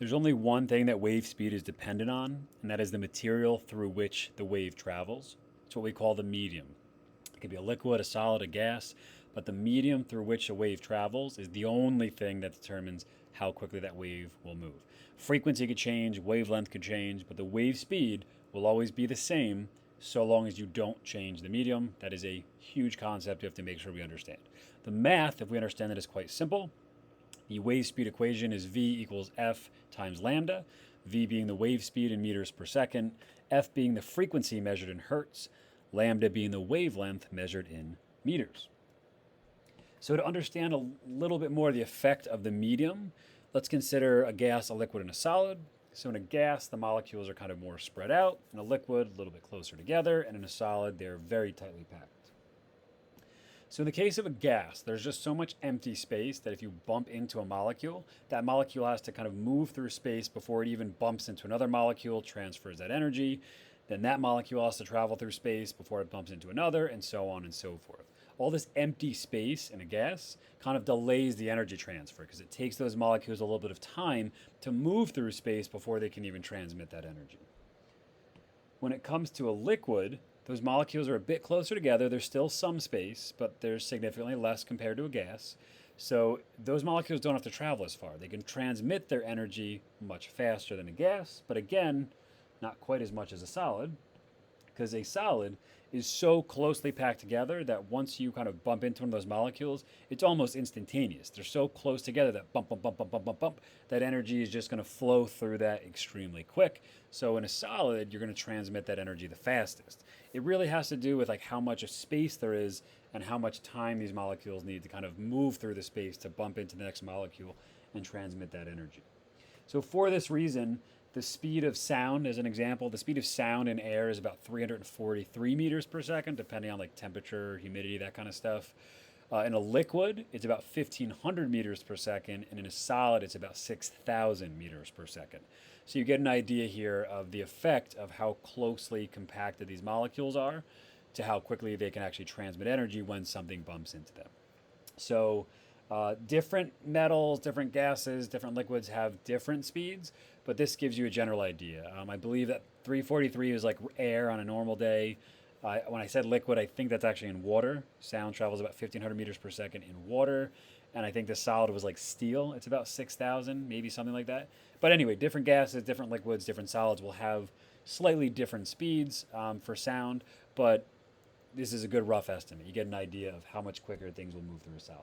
There's only one thing that wave speed is dependent on, and that is the material through which the wave travels. It's what we call the medium. It could be a liquid, a solid, a gas, but the medium through which a wave travels is the only thing that determines how quickly that wave will move. Frequency could change, wavelength could change, but the wave speed will always be the same so long as you don't change the medium. That is a huge concept you have to make sure we understand. The math, if we understand it, is quite simple. The wave speed equation is v equals f times lambda, v being the wave speed in meters per second, f being the frequency measured in hertz, lambda being the wavelength measured in meters. So to understand a little bit more the effect of the medium, let's consider a gas, a liquid, and a solid. So in a gas, the molecules are kind of more spread out. In a liquid, a little bit closer together. And in a solid, they're very tightly packed. So in the case of a gas, there's just so much empty space that if you bump into a molecule, that molecule has to kind of move through space before it even bumps into another molecule, transfers that energy. Then that molecule has to travel through space before it bumps into another, and so on and so forth. All this empty space in a gas kind of delays the energy transfer because it takes those molecules a little bit of time to move through space before they can even transmit that energy. When it comes to a liquid, those molecules are a bit closer together. There's still some space, but there's significantly less compared to a gas. So those molecules don't have to travel as far. They can transmit their energy much faster than a gas, but again, not quite as much as a solid, because a solid is so closely packed together that once you kind of bump into one of those molecules, it's almost instantaneous. They're so close together that bump, bump, bump, bump, bump, bump, bump, that energy is just going to flow through that extremely quick. So in a solid, you're going to transmit that energy the fastest. It really has to do with like how much of space there is and how much time these molecules need to kind of move through the space to bump into the next molecule and transmit that energy. So for this reason, the speed of sound, as an example, the speed of sound in air is about 343 meters per second, depending on like temperature, humidity, that kind of stuff. In a liquid, it's about 1,500 meters per second, and in a solid, it's about 6,000 meters per second. So you get an idea here of the effect of how closely compacted these molecules are to how quickly they can actually transmit energy when something bumps into them. So different metals, different gases, different liquids have different speeds, but this gives you a general idea. I believe that 343 is like air on a normal day. When I said liquid, I think that's actually in water. Sound travels about 1,500 meters per second in water. And I think the solid was like steel. It's about 6,000, maybe something like that. But anyway, different gases, different liquids, different solids will have slightly different speeds for sound, but this is a good rough estimate. You get an idea of how much quicker things will move through a solid.